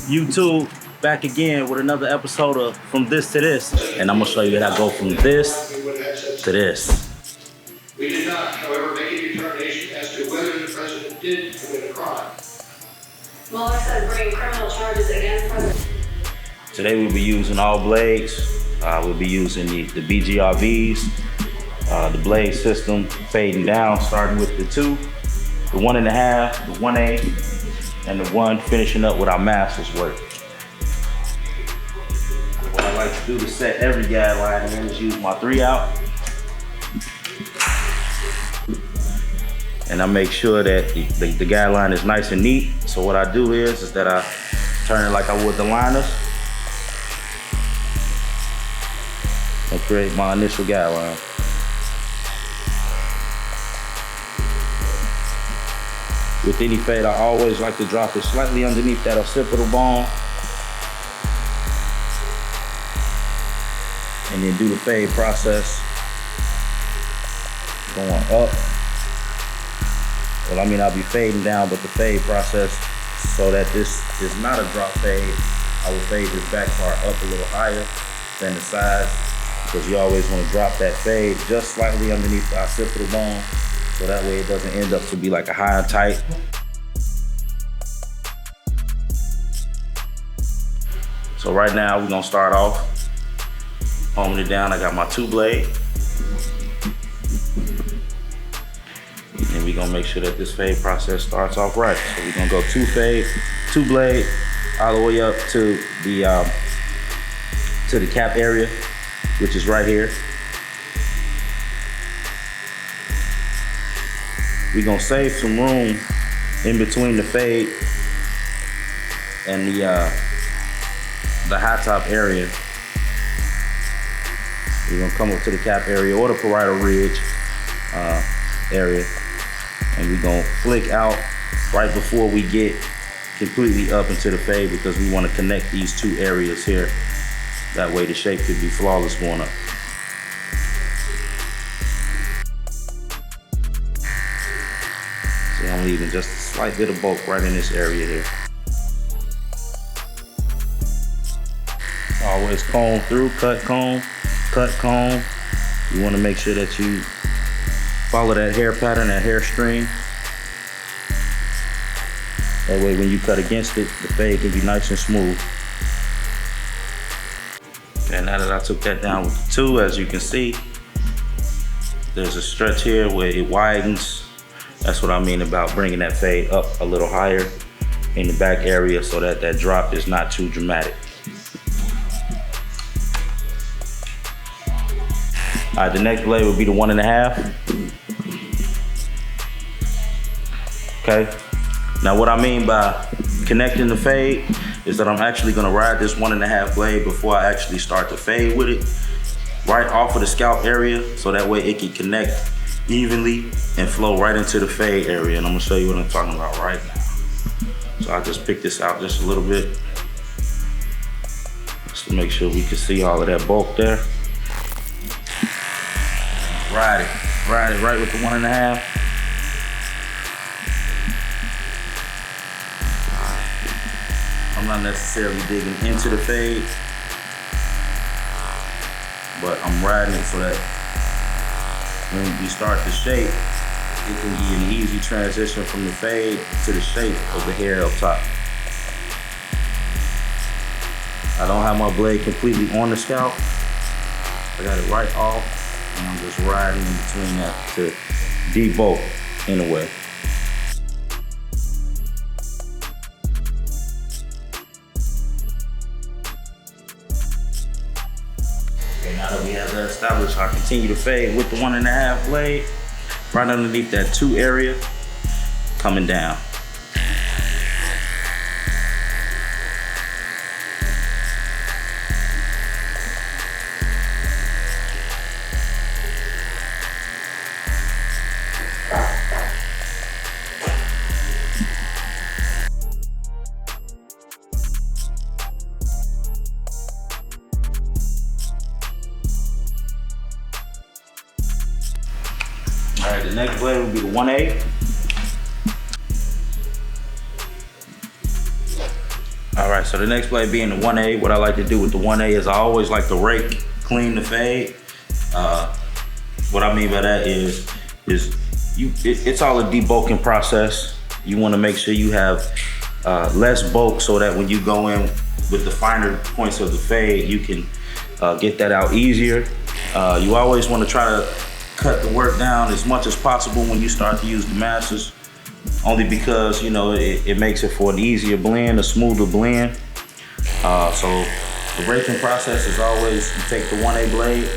YouTube, back again with another episode of From This to This. And I'm gonna show you how to go from this to this. We did not, however, make a determination as to whether the president did commit a crime. Mueller said bringing criminal charges against President. Today we'll be using all blades. We'll be using the BGRVs, the blade system fading down, starting with the 2, the 1.5, the 1A, and the 1, finishing up with our master's work. What I like to do to set every guide line in is use my 3 out. And I make sure that the guide line is nice and neat. So what I do is that I turn it like I would the liners and create my initial guide line. With any fade, I always like to drop it slightly underneath that occipital bone and then do the fade process going up. Well, I mean, I'll be fading down, but the fade process, so that this is not a drop fade, I will fade this back part up a little higher than the sides, because you always want to drop that fade just slightly underneath the occipital bone, so that way it doesn't end up to be like a high and tight. So right now we're gonna start off homing it down. I got my 2 blade. And we're gonna make sure that this fade process starts off right. So we're gonna go 2 fade, 2 blade, all the way up to the cap area, which is right here. We're gonna save some room in between the fade and the high top area. We're gonna come up to the cap area or the parietal ridge area, and we're gonna flick out right before we get completely up into the fade, because we want to connect these 2 areas here. That way the shape could be flawless going up. See, I'm leaving just a slight bit of bulk right in this area here. Always comb through, cut comb, cut comb. You want to make sure that you follow that hair pattern, that hair string. That way when you cut against it, the fade can be nice and smooth. And now that I took that down with the 2, as you can see, there's a stretch here where it widens. That's what I mean about bringing that fade up a little higher in the back area, so that that drop is not too dramatic. All right, the next blade would be the 1.5. Okay. Now what I mean by connecting the fade is that I'm actually gonna ride this 1.5 blade before I actually start to fade with it, right off of the scalp area, so that way it can connect evenly and flow right into the fade area. And I'm gonna show you what I'm talking about right now. So I just pick this out just a little bit, just to make sure we can see all of that bulk there. Ride it right with the 1.5. I'm not necessarily digging into the fade, but I'm riding it so that when we start the shape, it can be an easy transition from the fade to the shape of the hair up top. I don't have my blade completely on the scalp. I got it right off, and I'm just riding in between that to debulk in a way. Okay, now that we have that established, I continue to fade with the 1.5 blade, right underneath that 2 area, coming down. All right, the next blade will be the 1A. All right, so the next blade being the 1A, what I like to do with the 1A is I always like to rake clean the fade. What I mean by that is it's all a debulking process. You want to make sure you have less bulk so that when you go in with the finer points of the fade, you can get that out easier. You always want to try to cut the work down as much as possible when you start to use the masters, only because, you know, it makes it for an easier blend, a smoother blend. So the raking process is always, you take the 1A blade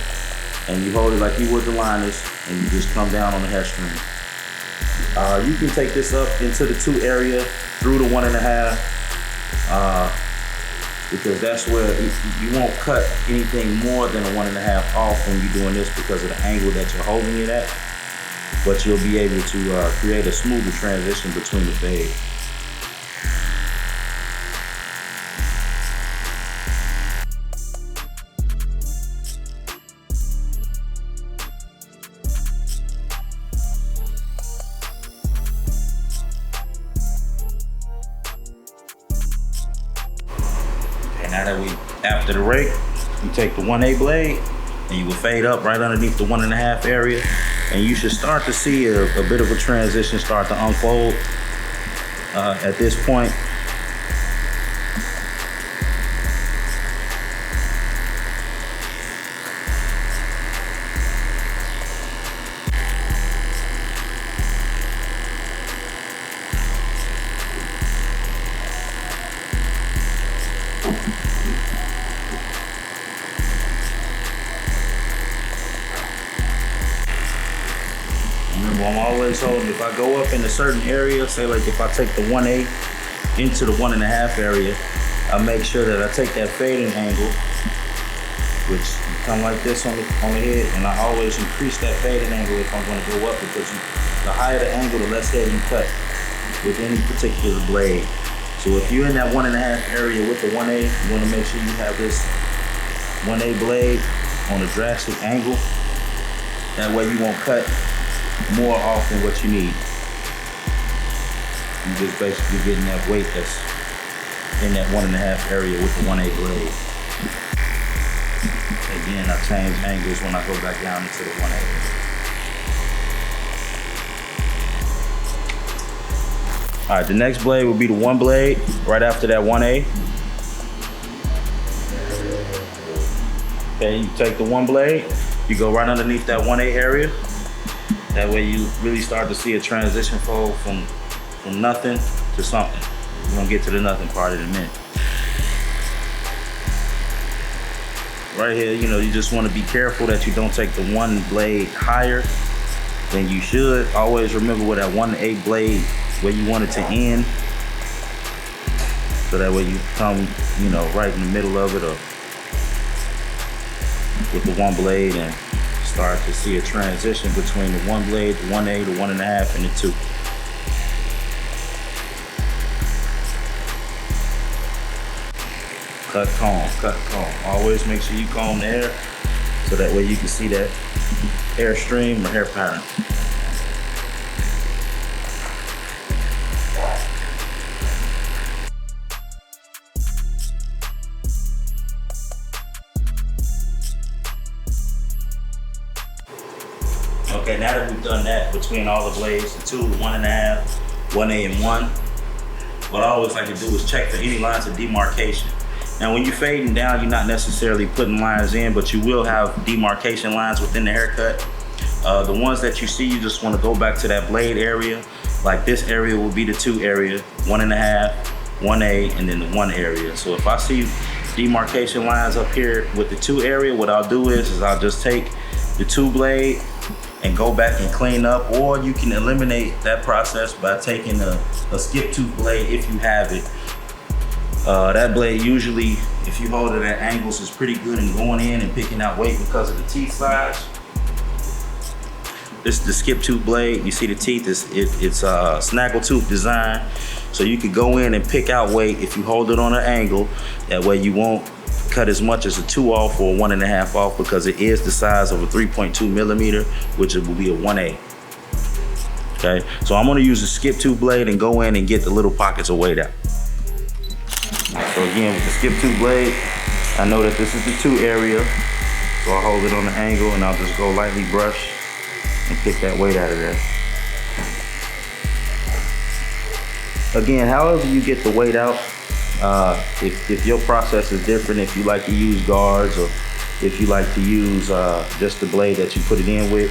and you hold it like you would the liners, and you just come down on the hair string. You can take this up into the 2 area through the 1.5, because that's where you won't cut anything more than a 1.5 off when you're doing this because of the angle that you're holding it at. But you'll be able to create a smoother transition between the fade. Now that after the rake, you take the 1A blade and you will fade up right underneath the 1.5 area, and you should start to see a bit of a transition start to unfold at this point. Remember, I'm always holding, if I go up in a certain area, say like if I take the 1A into the 1.5 area, I make sure that I take that fading angle, which you come like this on the head, and I always increase that fading angle if I'm gonna go up, because the higher the angle, the less head you cut with any particular blade. So if you're in that 1.5 area with the 1A, you wanna make sure you have this 1A blade on a drastic angle. That way you won't cut more off than what you need. You're just basically getting that weight that's in that 1.5 area with the 1A blade. Again, I change angles when I go back down into the 1A. All right, the next blade will be the 1 blade right after that 1A. Okay, you take the 1 blade, you go right underneath that 1A area. That way you really start to see a transition fold from nothing to something. We're gonna get to the nothing part in a minute. Right here, you know, you just wanna be careful that you don't take the 1 blade higher than you should. Always remember where that 1A blade, where you want it to end. So that way you come, you know, right in the middle of it, or with the 1 blade, and start to see a transition between the 1 blade, the 1A, the 1.5, and the 2. Cut, comb, cut, comb. Always make sure you comb the hair so that way you can see that hair stream or hair pattern. Okay, now that we've done that between all the blades, the 2, the 1.5, 1A, and 1, what I always like to do is check for any lines of demarcation. Now, when you're fading down, you're not necessarily putting lines in, but you will have demarcation lines within the haircut. The ones that you see, you just want to go back to that blade area. Like this area will be the 2 area, 1.5, 1A, and then the 1 area. So if I see demarcation lines up here with the 2 area, what I'll do is I'll just take the 2 blade and go back and clean up, or you can eliminate that process by taking a skip tooth blade if you have it. That blade usually, if you hold it at angles, is pretty good in going in and picking out weight because of the teeth size. This is the skip tooth blade. You see the teeth, it's a snaggle tooth design. So you could go in and pick out weight if you hold it on an angle. That way you won't cut as much as a 2 off or a 1.5 off, because it is the size of a 3.2 millimeter, which it will be a 1A. Okay, so I'm gonna use a skip tooth blade and go in and get the little pockets of weight out. So again, with the skip 2 blade, I know that this is the 2 area. So I'll hold it on the angle and I'll just go lightly brush and pick that weight out of there. Again, however you get the weight out, if your process is different, if you like to use guards or if you like to use just the blade that you put it in with,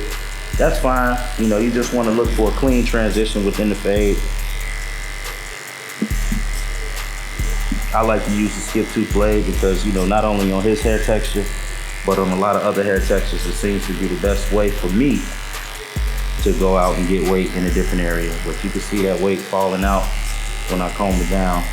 that's fine. You know, you just want to look for a clean transition within the fade. I like to use the skip 2 blade because, you know, not only on his hair texture, but on a lot of other hair textures, it seems to be the best way for me to go out and get weight in a different area. But you can see that weight falling out when I comb it down.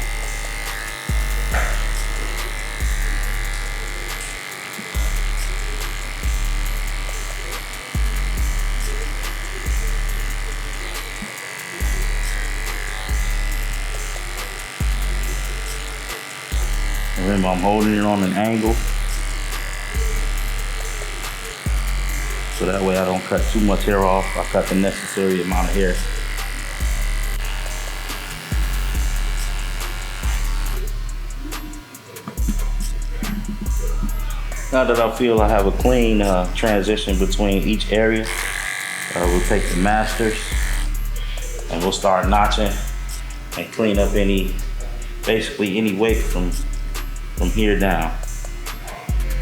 Remember, I'm holding it on an angle, so that way I don't cut too much hair off. I cut the necessary amount of hair. Now that I feel I have a clean transition between each area, we'll take the masters and we'll start notching and clean up basically any weight from here down.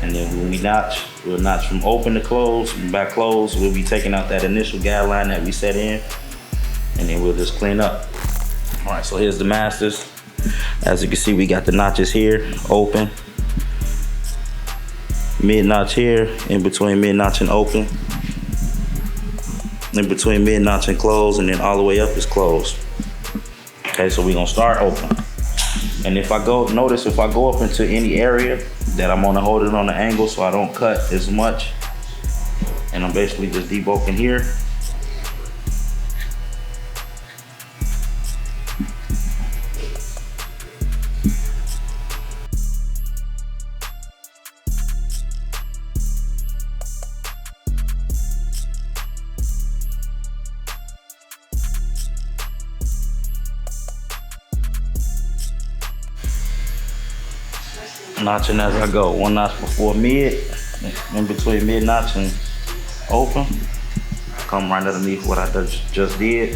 And then when we notch, we'll notch from open to close. And by close, we'll be taking out that initial guideline that we set in, and then we'll just clean up. All right, so here's the masters. As you can see, we got the notches here, open. Mid notch here, in between mid notch and open. In between mid notch and close, and then all the way up is closed. Okay, so we're gonna start open. And if I go up into any area that I'm gonna hold it on the angle so I don't cut as much, and I'm basically just debulking here. Notching as I go. 1 notch before mid, in between mid notch and open. Come right underneath what I just did,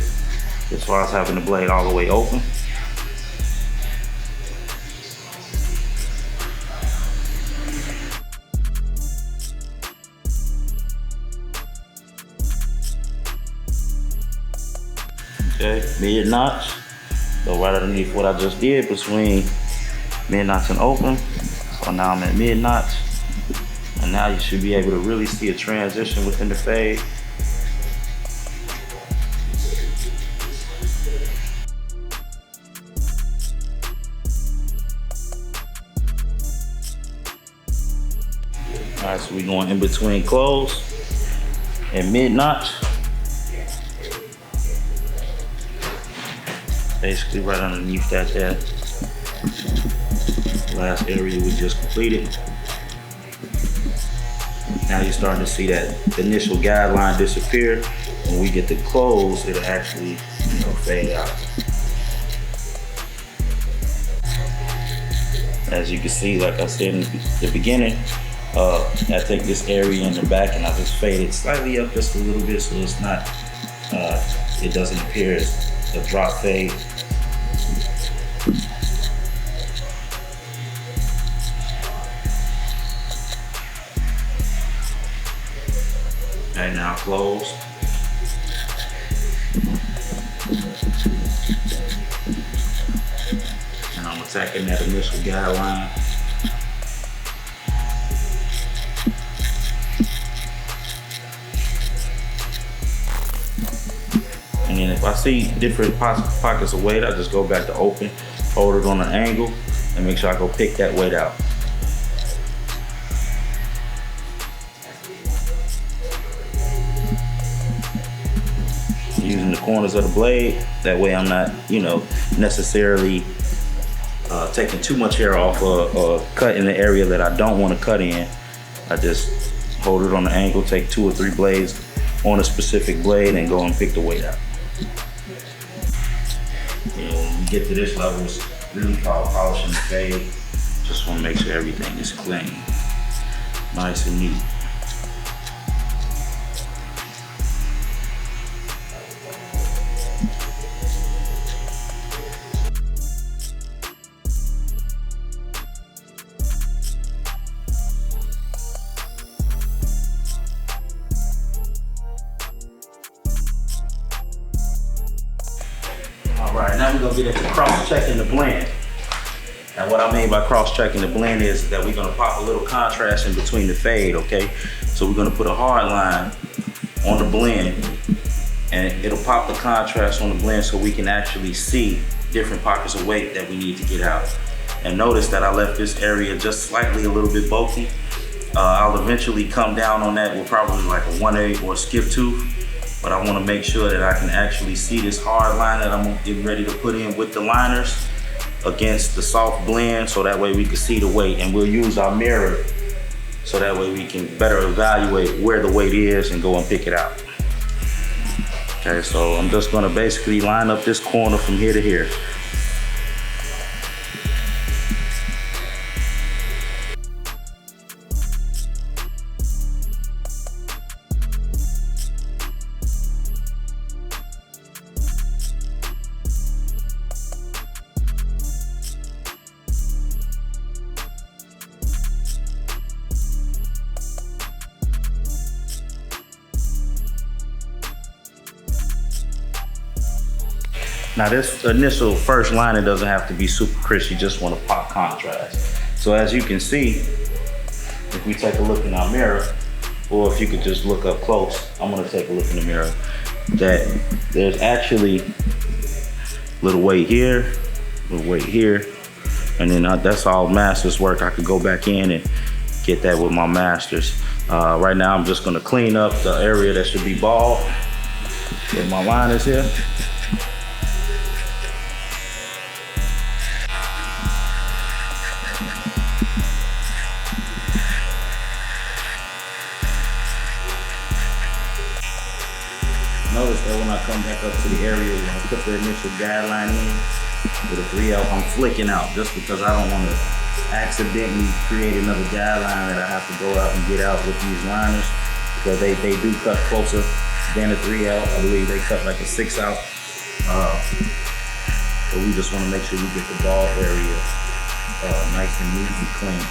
as far as having the blade all the way open. Okay, mid notch. Go right underneath what I just did between mid notch and open. So now I'm at mid notch, and now you should be able to really see a transition within the fade. All right, so we're going in between close and mid notch. Basically right underneath that last area we just completed. Now you're starting to see that initial guideline disappear. When we get to close, it'll actually, fade out. As you can see, like I said in the beginning, I take this area in the back and I just fade it slightly up just a little bit so it's not, it doesn't appear as a drop fade. And now close. And I'm attacking that initial guideline. And then if I see different pockets of weight, I just go back to open, hold it on an angle, and make sure I go pick that weight out. Using the corners of the blade, that way I'm not, necessarily taking too much hair off or cut in the area that I don't want to cut in. I just hold it on the angle, take 2 or 3 blades on a specific blade and go and pick the weight out. When you get to this level, it's really called polishing the fade. Just want to make sure everything is clean, nice and neat. All right, now we're gonna get into cross-checking the blend. And what I mean by cross-checking the blend is that we're gonna pop a little contrast in between the fade, okay? So we're gonna put a hard line on the blend, and it'll pop the contrast on the blend so we can actually see different pockets of weight that we need to get out. And notice that I left this area just slightly a little bit bulky. I'll eventually come down on that with probably like a 1/8 or a skip tooth. But I want to make sure that I can actually see this hard line that I'm getting ready to put in with the liners against the soft blend, so that way we can see the weight, and we'll use our mirror so that way we can better evaluate where the weight is and go and pick it out. Okay, so I'm just gonna basically line up this corner from here to here. Now this initial first line, it doesn't have to be super crisp, you just want to pop contrast. So as you can see, if we take a look in our mirror, or if you could just look up close, I'm gonna take a look in the mirror, that there's actually little weight here, little weight here, and then that's all master's work. I could go back in and get that with my masters. Right now I'm just gonna clean up the area that should be bald with my liners here. Notice that when I come back up to the area, when I put the initial guideline in with a 3L, I'm flicking out just because I don't want to accidentally create another guideline that I have to go out and get out with these liners, because they do cut closer than a 3L. I believe they cut like a 6 out. So we just want to make sure we get the ball area nice and neat and clean.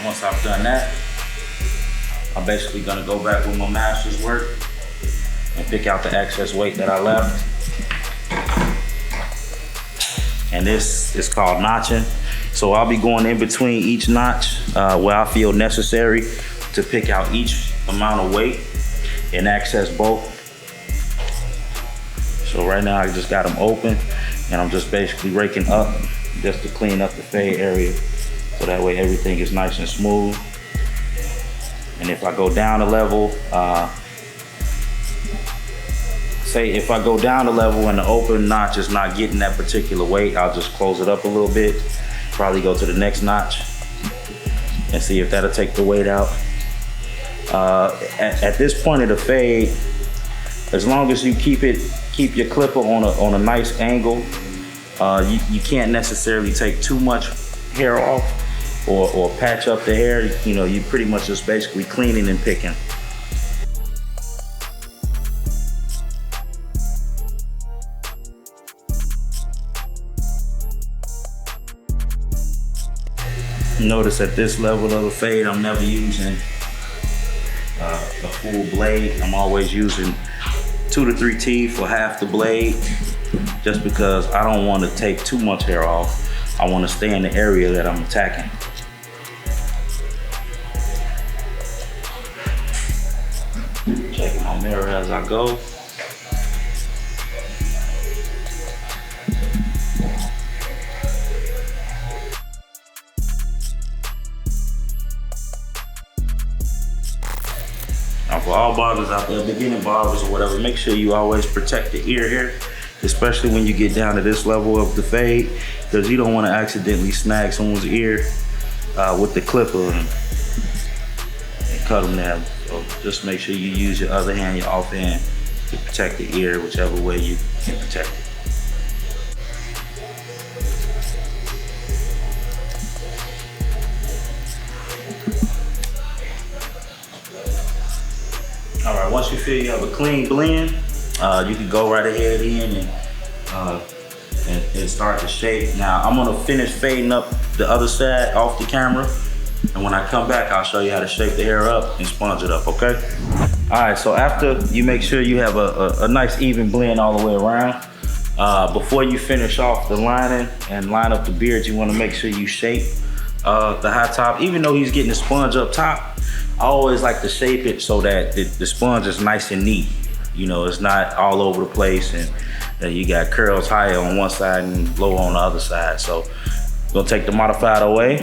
Once I've done that, I'm basically gonna go back with my master's work and pick out the excess weight that I left. And this is called notching. So I'll be going in between each notch where I feel necessary to pick out each amount of weight and access both. So right now I just got them open, and I'm just basically raking up just to clean up the fade area. So that way everything is nice and smooth. And if I go down a level, say if I go down a level and the open notch is not getting that particular weight, I'll just close it up a little bit, probably go to the next notch and see if that'll take the weight out. At this point of the fade, as long as you keep your clipper on a nice angle, you can't necessarily take too much hair off or patch up the hair. You know, you pretty much just basically cleaning and picking. Notice at this level of the fade, I'm never using a full blade. I'm always using 2 to 3 teeth for half the blade, just because I don't want to take too much hair off. I want to stay in the area that I'm attacking. Checking my mirror as I go. Now for all barbers out there, beginning barbers or whatever, make sure you always protect the ear here, especially when you get down to this level of the fade, because you don't want to accidentally snag someone's ear with the clipper and cut them there. So just make sure you use your other hand, your off hand, to protect the ear, whichever way you can protect it. All right, once you feel you have a clean blend, you can go right ahead in and start to shape. Now, I'm gonna finish fading up the other side off the camera. And when I come back, I'll show you how to shape the hair up and sponge it up, okay? All right, so after you make sure you have a nice even blend all the way around, before you finish off the lining and line up the beard, you wanna make sure you shape the high top. Even though he's getting the sponge up top, I always like to shape it so that the sponge is nice and neat. You know, it's not all over the place and you got curls higher on one side and low on the other side. So I'm gonna take the modified away.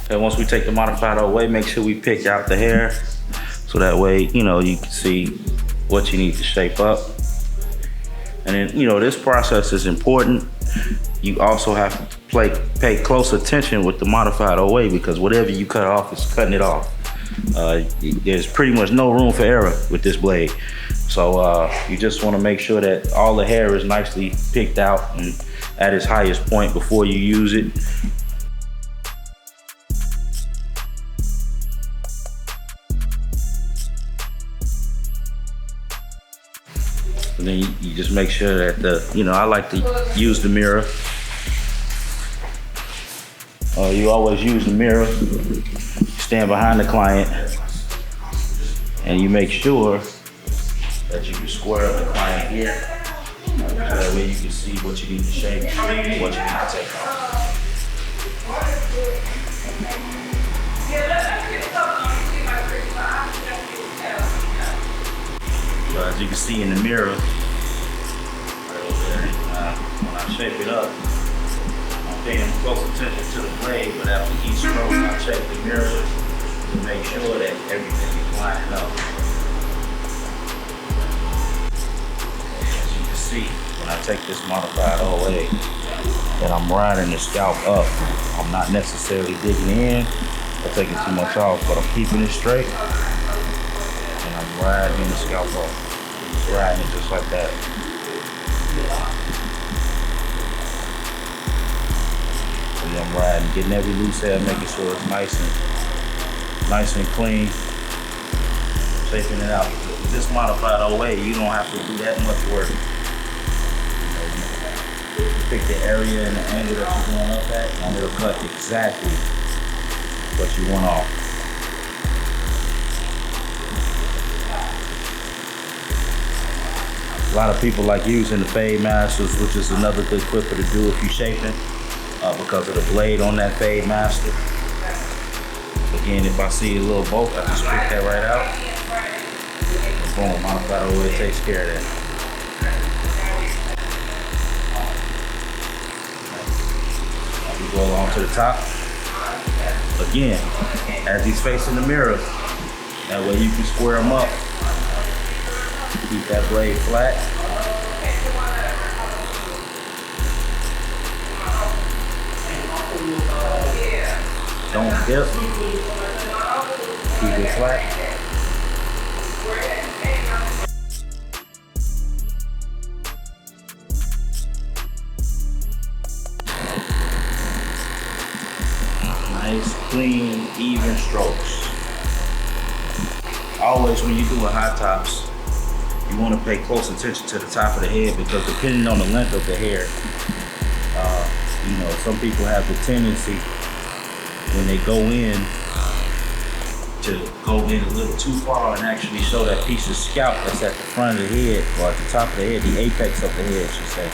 And once we take the modified away, make sure we pick out the hair so that way, you know, you can see what you need to shape up. And then, you know, this process is important. You also have to pay close attention with the modified away, because whatever you cut off is cutting it off. There's pretty much no room for error with this blade. So you just want to make sure that all the hair is nicely picked out and at its highest point before you use it. And then you just make sure that you know, I like to use the mirror. You always use the mirror. You stand behind the client and you make sure that you can square up the client here. So that way you can see what you need to shape, what you need to take off. So as you can see in the mirror, right over there, when I shape it up, I'm paying close attention to the blade, but after each stroke, I check the mirror to make sure that everything is lining up. As you can see, when I take this modified OA, that I'm riding the scalp up. I'm not necessarily digging in or taking too much off, but I'm keeping it straight. And I'm riding the scalp off. Riding it just like that. So yeah, I'm riding, getting every loose hair, making sure it's nice and clean. Shaping it out. With this modified OA, you don't have to do that much work. You pick the area and the angle that you're going up at, and it'll cut exactly what you want off. A lot of people like using the fade masters, which is another good clipper to do if you're shaping, because of the blade on that fade master. Again, if I see a little bulk, I just pick that right out. Boom, modified OA takes care of that. Now we go along to the top. Again, as he's facing the mirror, that way you can square them up. Keep that blade flat. Don't dip. Keep it flat. Nice, clean, even strokes. Always when you're doing high tops, you want to pay close attention to the top of the head, because depending on the length of the hair, you know, some people have the tendency when they go in to go in a little too far and actually show that piece of scalp that's at the front of the head, or at the top of the head, the apex of the head, I should say.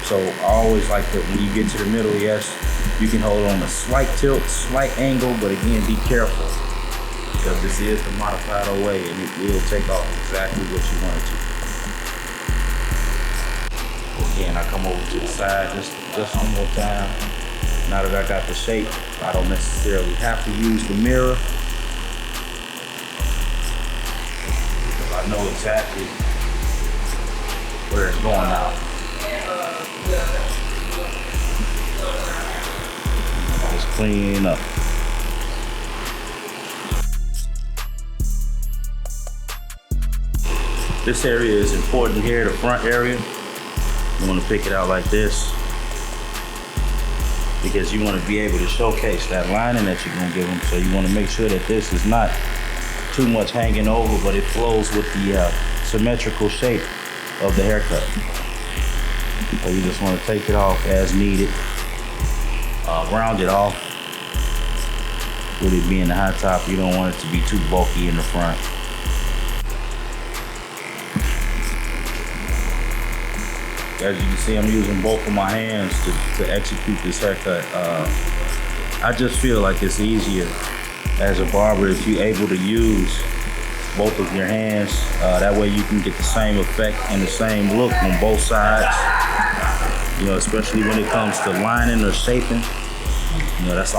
So I always like to, when you get to the middle, yes, you can hold on a slight tilt, slight angle, but again, be careful. Because this is the modified OA and it will take off exactly what you want it to. Again, I come over to the side just one more time. Now that I got the shape, I don't necessarily have to use the mirror, because I know exactly where it's going out. Just clean up. This area is important here, the front area. You want to pick it out like this because you want to be able to showcase that lining that you're going to give them. So you want to make sure that this is not too much hanging over, but it flows with the symmetrical shape of the haircut. So you just want to take it off as needed, round it off. With it being the high top, you don't want it to be too bulky in the front. As you can see, I'm using both of my hands to execute this haircut. I just feel like it's easier as a barber if you're able to use both of your hands. That way you can get the same effect and the same look on both sides. You know, especially when it comes to lining or shaping. You know, that's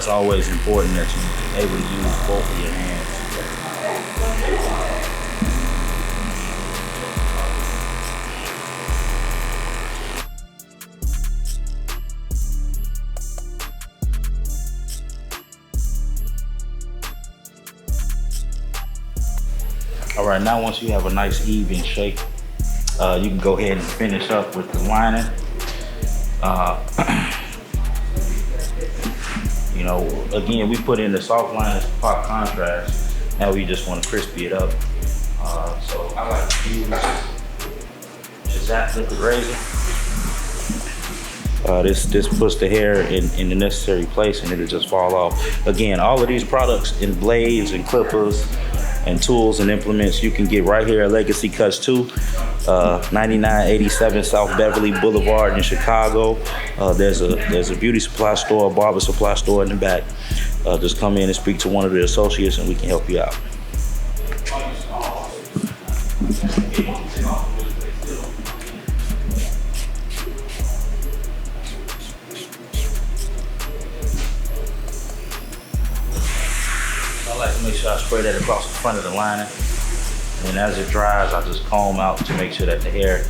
always important that you're able to use both of your hands. All right, now once you have a nice even shape, you can go ahead and finish up with the lining. You know, again, we put in the soft liner to pop contrast. Now we just want to crispy it up. So I like to use Zap liquid razor. This puts the hair in the necessary place and it'll just fall off. Again, all of these products in blades and clippers and tools and implements you can get right here at Legacy Cuts 2, 9987 South Beverly Boulevard in Chicago. There's a beauty supply store, a barber supply store in the back. Just come in and speak to one of the associates and we can help you out. I like to make sure I spray that across the front of the lining. And as it dries, I just comb out to make sure that the hair,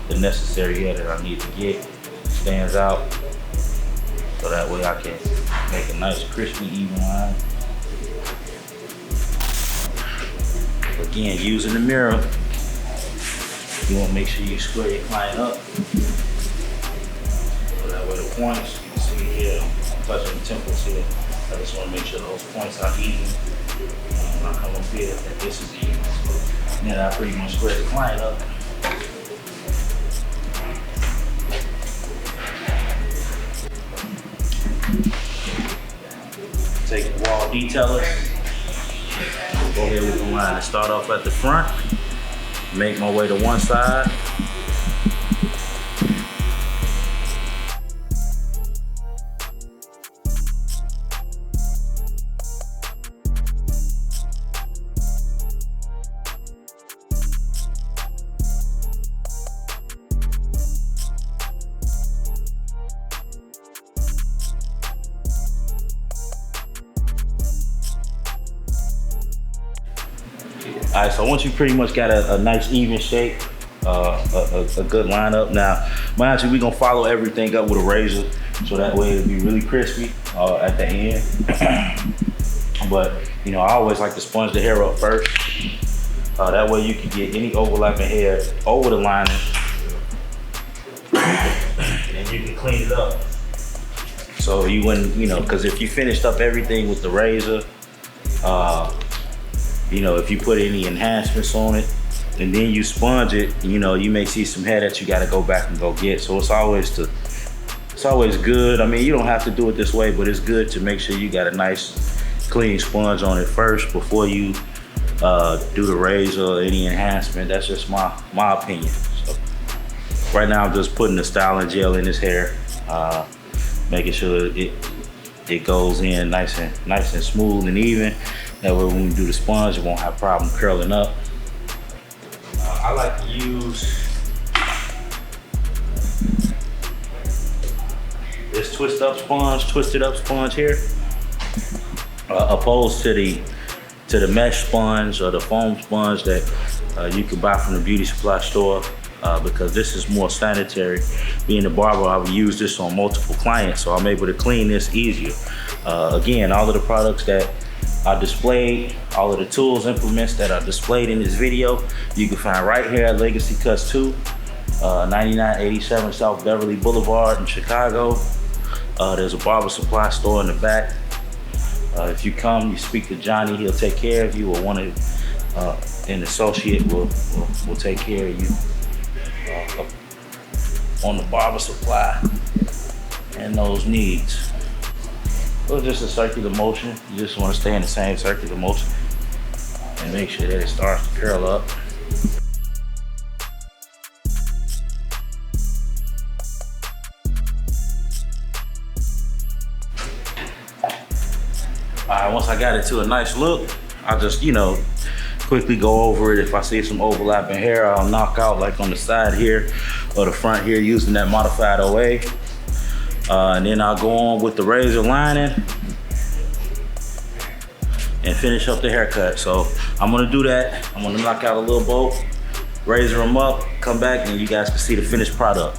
the necessary hair that I need to get, stands out. So that way I can make a nice crispy, even line. Again, using the mirror, you want to make sure you square your client up. So that way the points, you can see here, I'm touching the temples here. I just want to make sure those points are even. When I come up here, that this is even. And then I pretty much square the client up. Take the wall detailers. Go ahead with the line and start off at the front. Make my way to one side. All right, so once you pretty much got a nice even shape, a good lineup. Now, mind you, we're gonna follow everything up with a razor, so that way it'll be really crispy at the end. But you know, I always like to sponge the hair up first. That way you can get any overlapping hair over the lining, and you can clean it up. So you wouldn't, you know, because if you finished up everything with the razor, you know, if you put any enhancements on it and then you sponge it, you know, you may see some hair that you got to go back and go get. So it's always good. I mean, you don't have to do it this way, but it's good to make sure you got a nice clean sponge on it first before you do the razor or any enhancement. That's just my opinion. So right now I'm just putting the styling gel in his hair, making sure it goes in nice and smooth and even. That way when we do the sponge, it won't have problem curling up. I like to use this twisted up sponge here, opposed to the mesh sponge or the foam sponge that you can buy from the beauty supply store, because this is more sanitary. Being a barber, I would use this on multiple clients, so I'm able to clean this easier. Again, all of the products that I displayed all of the tools, implements that are displayed in this video. You can find right here at Legacy Cuts 2, 9987 South Beverly Boulevard in Chicago. There's a barber supply store in the back. If you come, you speak to Johnny, he'll take care of you, or one of an associate will take care of you on the barber supply and those needs. So just a circular motion. You just want to stay in the same circular motion and make sure that it starts to curl up. Once I got it to a nice look, I'll just, quickly go over it. If I see some overlapping hair, I'll knock out like on the side here or the front here using that modified OA. And then I'll go on with the razor lining and finish up the haircut. So I'm gonna do that. I'm gonna knock out a little bolt, razor them up, come back, and you guys can see the finished product.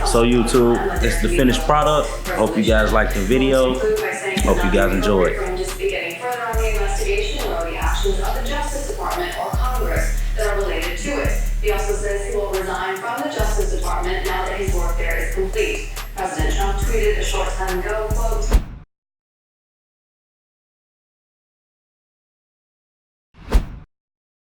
So YouTube, it's the finished product. Hope you guys liked the video. Hope you guys enjoyed. Just beginning further on the investigation or the actions of the Justice Department or Congress that are related to it. He also says he will resign from the Justice Department now that his work there is complete. President Trump tweeted a short time ago, quote,